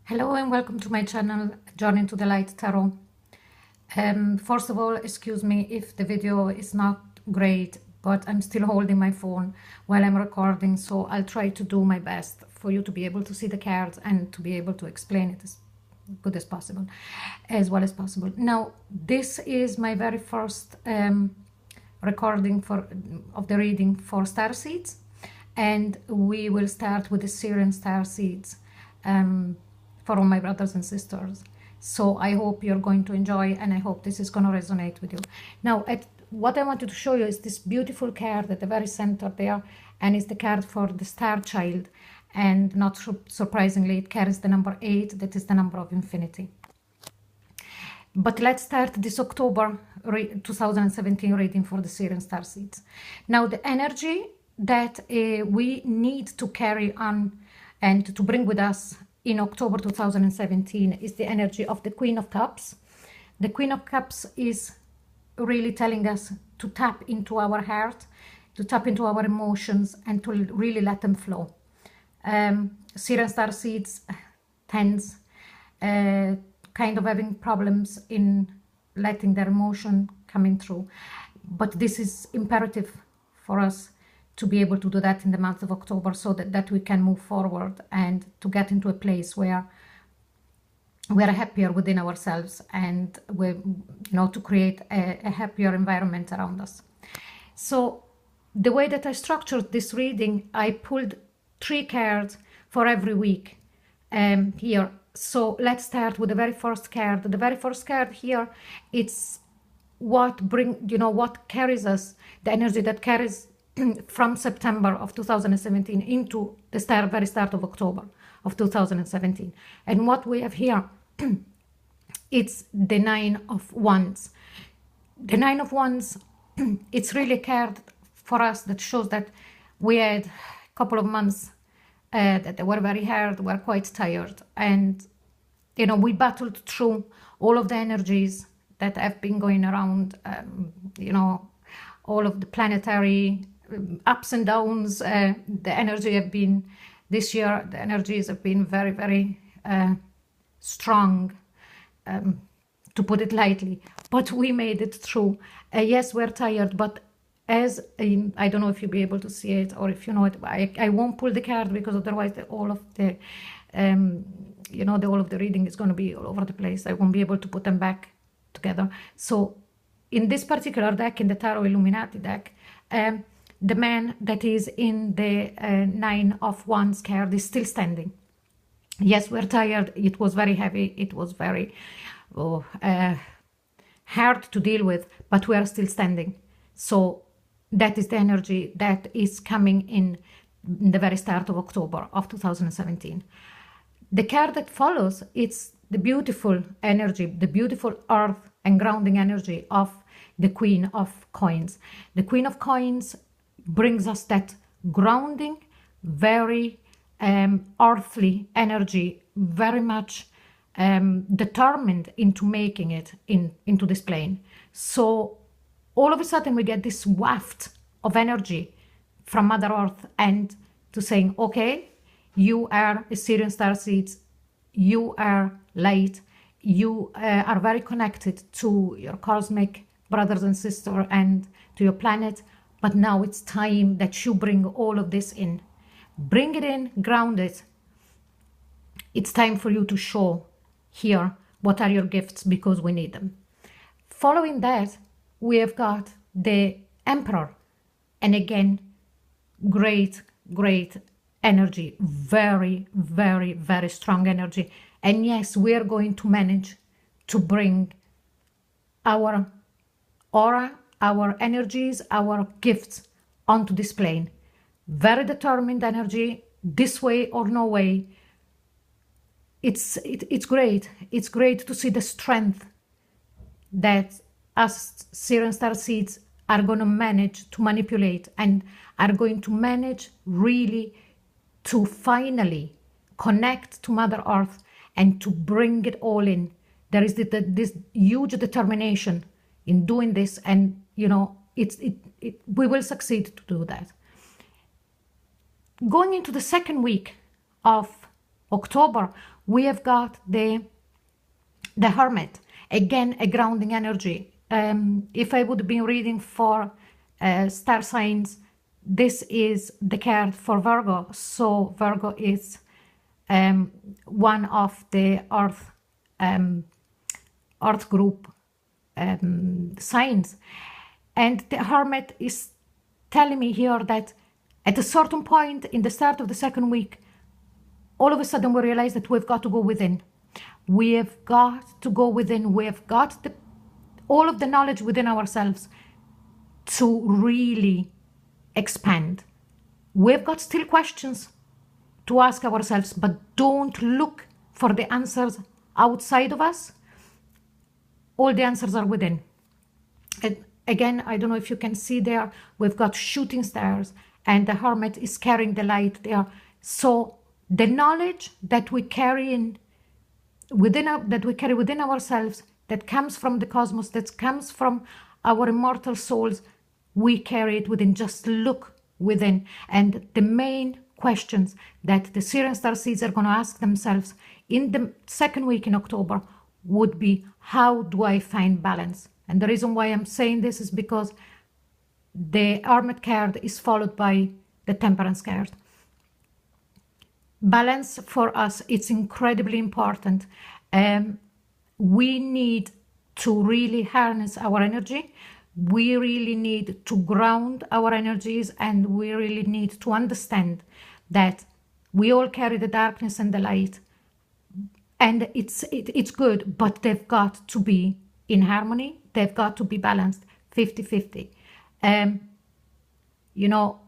Hello and welcome to my channel, Journey into the Light Tarot. First of all, excuse me if the video is not great, but I'm still holding my phone while I'm recording, so I'll try to do my best for you to be able to see the cards and to be able to explain it as good as possible, as well as possible. Now, this is my very first recording of the reading for Starseeds, and we will start with the Sirian Starseeds. For all my brothers and sisters. So I hope you're going to enjoy, and I hope this is going to resonate with you. Now, what I wanted to show you is this beautiful card at the very center there, and it's the card for the Star Child, and not surprisingly, it carries the number 8, that is the number of infinity. But let's start this October 2017 reading for the Sirian Starseeds. Now, the energy that we need to carry on and to bring with us in October 2017 is the energy of the Queen of Cups. The Queen of Cups is really telling us to tap into our heart, to tap into our emotions, and to really let them flow. Sirian Starseeds tends kind of having problems in letting their emotion coming through, but this is imperative for us to be able to do that in the month of October, so that we can move forward and to get into a place where we're happier within ourselves, and we, to create a happier environment around us. So the way that I structured this reading, I pulled 3 cards for every week here. So let's start with the very first card. The very first card here, it's what what carries us, the energy that carries from September of 2017 into the very start of October of 2017. And what we have here, it's the 9 of Wands. The 9 of Wands, it's really a card for us that shows that we had a couple of months that they were very hard, were quite tired. And, we battled through all of the energies that have been going around, all of the planetary ups and downs. The energy have been, this year, the energies have been very, very strong, to put it lightly, but we made it through. Yes, we're tired, but as I don't know if you'll be able to see it, or if you know it, I won't pull the card, because otherwise all of the all of the reading is going to be all over the place. I won't be able to put them back together. So in this particular deck, in the Tarot Illuminati deck, the man that is in the 9 of Wands card is still standing. Yes, we're tired. It was very heavy. It was very hard to deal with, but we are still standing. So that is the energy that is coming in the very start of October of 2017. The card that follows, it's the beautiful energy, the beautiful earth and grounding energy of the Queen of Coins. The Queen of Coins brings us that grounding, very earthly energy, very much determined into making it into this plane. So all of a sudden we get this waft of energy from Mother Earth, and to saying, okay, you are a Sirian Starseeds, you are light, you are very connected to your cosmic brothers and sisters and to your planet, but now it's time that you bring all of this in. Bring it in, ground it. It's time for you to show here what are your gifts, because we need them. Following that, we have got the Emperor. And again, great, great energy. Very, very, very strong energy. And yes, we are going to manage to bring our aura, our energies, our gifts onto this plane. Very determined energy, this way or no way. It's great. It's great to see the strength that us Sirian Starseeds are going to manage to manipulate, and are going to manage really to finally connect to Mother Earth and to bring it all in. There is this huge determination in doing this, and we will succeed to do that. Going into the second week of October, we have got the Hermit. Again, a grounding energy. If I would be reading for star signs, this is the card for Virgo. So Virgo is one of the Earth group signs. And the Hermit is telling me here that at a certain point in the start of the second week, all of a sudden we realize that we've got to go within. We have got to go within. We have got all of the knowledge within ourselves to really expand. We've got still questions to ask ourselves, but don't look for the answers outside of us. All the answers are within. And again, I don't know if you can see there, we've got shooting stars and the Hermit is carrying the light there. So the knowledge that we carry within ourselves, that comes from the cosmos, that comes from our immortal souls, we carry it within. Just look within. And the main questions that the Sirian Starseeds are going to ask themselves in the second week in October would be, how do I find balance? And the reason why I'm saying this is because the Hermit card is followed by the Temperance card. Balance for us, it's incredibly important. We need to really harness our energy. We really need to ground our energies, and we really need to understand that we all carry the darkness and the light, and it's good, but they've got to be in harmony. They've got to be balanced 50-50. You know,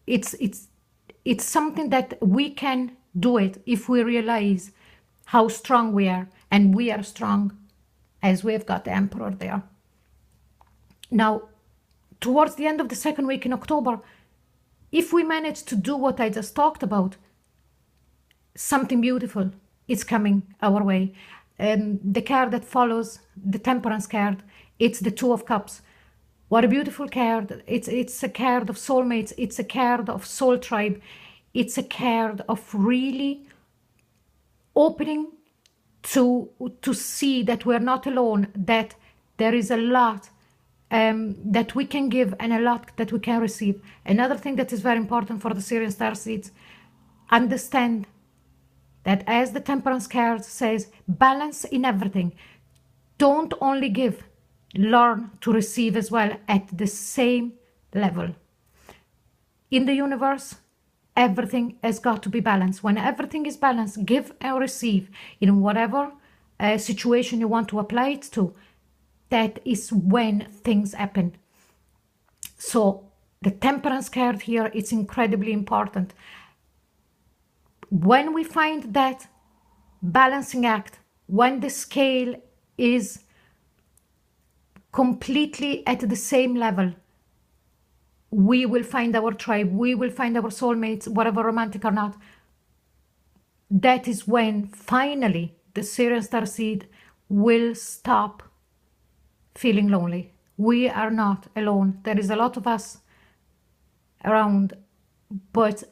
it's something that we can do it if we realize how strong we are, and we are strong, as we've got the Emperor there. Now, towards the end of the second week in October, if we manage to do what I just talked about, something beautiful is coming our way. The card that follows the Temperance card, it's the Two of Cups. What a beautiful card. It's a card of soulmates. It's a card of soul tribe. It's a card of really opening to see that we're not alone, that there is a lot that we can give and a lot that we can receive. Another thing that is very important for the Sirian Starseeds, understand that, as the Temperance card says, balance in everything. Don't only give, learn to receive as well at the same level. In the universe, everything has got to be balanced. When everything is balanced, give and receive in whatever situation you want to apply it to, that is when things happen. So the Temperance card here is incredibly important. When we find that balancing act, when the scale is completely at the same level, we will find our tribe, we will find our soulmates, whatever romantic or not. That is when finally the Sirian Starseed will stop feeling lonely. We are not alone. There is a lot of us around, but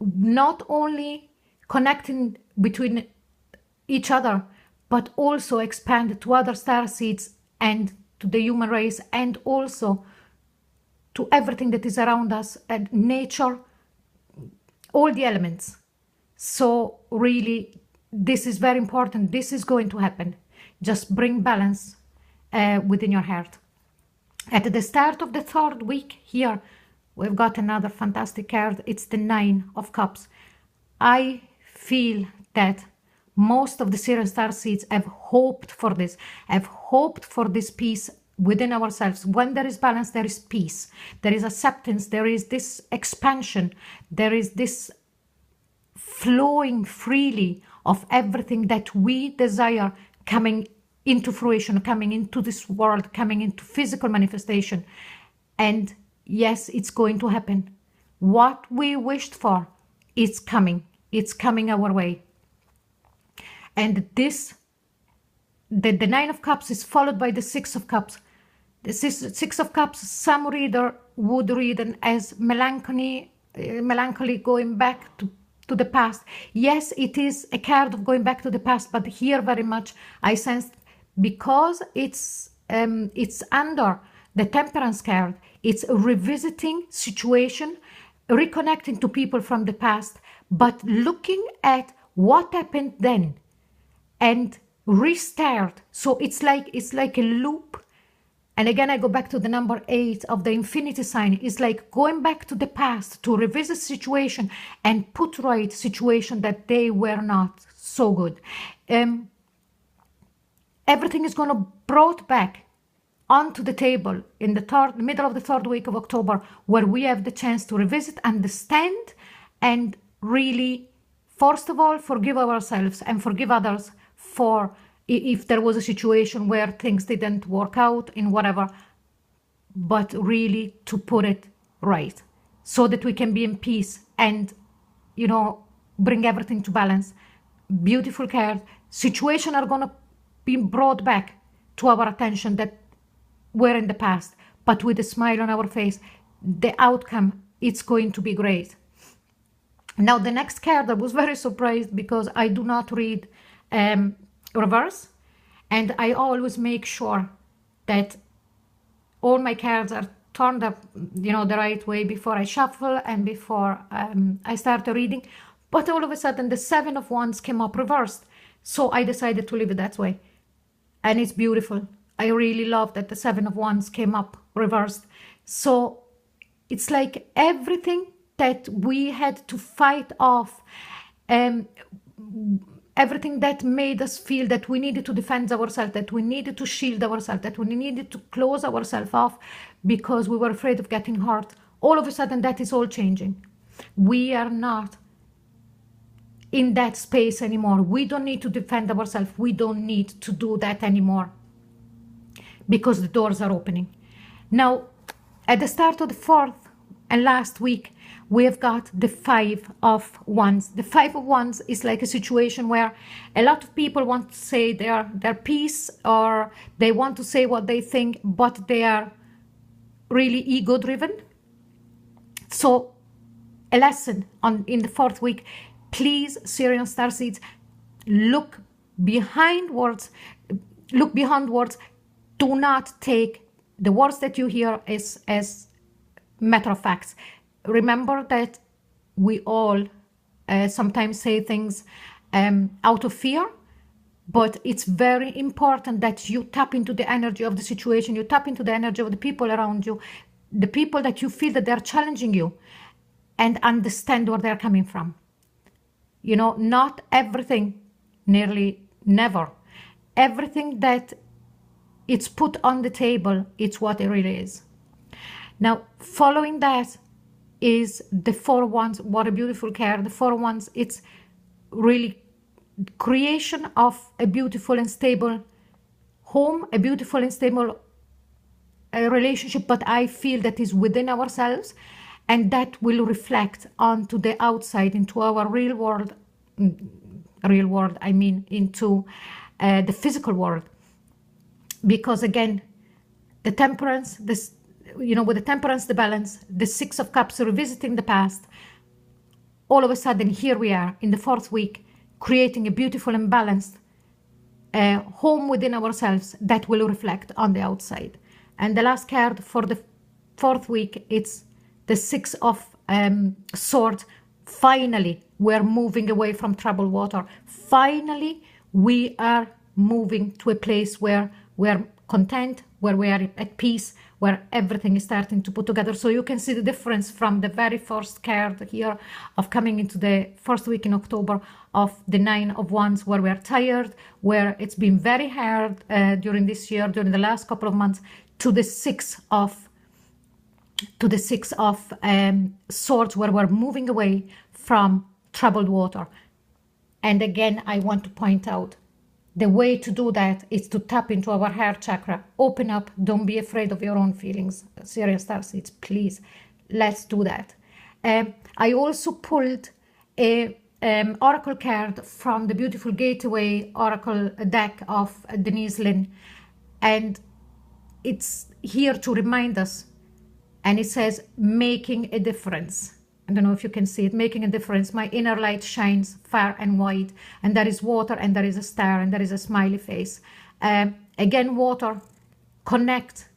not only connecting between each other, but also expand to other starseeds and to the human race, and also to everything that is around us, and nature, all the elements. So really, this is very important. This is going to happen. Just bring balance within your heart. At the start of the third week here, we've got another fantastic card. It's the Nine of Cups. I feel that most of the Sirian Starseeds have hoped for this, have hoped for this peace within ourselves. When there is balance, there is peace, there is acceptance, there is this expansion, there is this flowing freely of everything that we desire coming into fruition, coming into this world, coming into physical manifestation. And yes, it's going to happen. What we wished for is coming. It's coming our way. And this, the Nine of Cups is followed by the Six of Cups. The Six of Cups, some reader would read as melancholy going back to the past. Yes, it is a card of going back to the past, but here very much I sensed, because it's under the Temperance card, it's a revisiting situation, reconnecting to people from the past, but looking at what happened then and restart. So it's like a loop. And again, I go back to the number 8 of the infinity sign. It's like going back to the past to revisit situation and put right situation that they were not so good. Everything is going to brought back onto the table in the middle of the 3rd week of October, where we have the chance to revisit, understand, and really, first of all, forgive ourselves and forgive others for if there was a situation where things didn't work out in whatever, but really to put it right so that we can be in peace and, you know, bring everything to balance. Beautiful card. Situations are going to be brought back to our attention that were in the past, but with a smile on our face. The outcome, it's going to be great. Now, the next card, I was very surprised because I do not read reverse, and I always make sure that all my cards are turned up, you know, the right way before I shuffle and before I start the reading. But all of a sudden the 7 of Wands came up reversed, so I decided to leave it that way, and it's beautiful. I really love that the 7 of Wands came up reversed. So it's like everything that we had to fight off, everything that made us feel that we needed to defend ourselves, that we needed to shield ourselves, that we needed to close ourselves off because we were afraid of getting hurt. All of a sudden, that is all changing. We are not in that space anymore. We don't need to defend ourselves. We don't need to do that anymore because the doors are opening. Now, at the start of the 4th and last week, we have got the 5 of Wands. The 5 of Wands is like a situation where a lot of people want to say their piece, or they want to say what they think, but they are really ego-driven. So a lesson in the 4th week, please, Sirian Starseeds, look behind words. Look beyond words. Do not take the words that you hear as matter of facts. Remember that we all sometimes say things out of fear, but it's very important that you tap into the energy of the situation, you tap into the energy of the people around you, the people that you feel that they're challenging you, and understand where they're coming from. You know, not everything, nearly never, everything that it's put on the table, it's what it really is. Now, following that is the 4 of Wands. What a beautiful card. The 4 of Wands, it's really creation of a beautiful and stable home, a beautiful and stable relationship, but I feel that is within ourselves, and that will reflect onto the outside, into our real world, I mean into the physical world. Because again, the Temperance, this, you know, with the Temperance, the Balance, the 6 of Cups revisiting the past, all of a sudden here we are in the 4th week, creating a beautiful and balanced home within ourselves that will reflect on the outside. And the last card for the 4th week, it's the 6 of Swords. Finally, we're moving away from troubled water. Finally, we are moving to a place where we're content, where we are at peace, where everything is starting to put together. So you can see the difference from the very first card here of coming into the 1st week in October of the 9 of Wands, where we're tired, where it's been very hard during this year, during the last couple of months, to the 6 of Swords, where we're moving away from troubled water. And again, I want to point out, the way to do that is to tap into our heart chakra. Open up. Don't be afraid of your own feelings. Sirius Starseeds, please, let's do that. I also pulled a oracle card from the beautiful Gateway Oracle deck of Denise Lynn. And it's here to remind us. And it says, making a difference. I don't know if you can see it, making a difference. My inner light shines far and wide, and there is water, and there is a star, and there is a smiley face. Again, water, connect,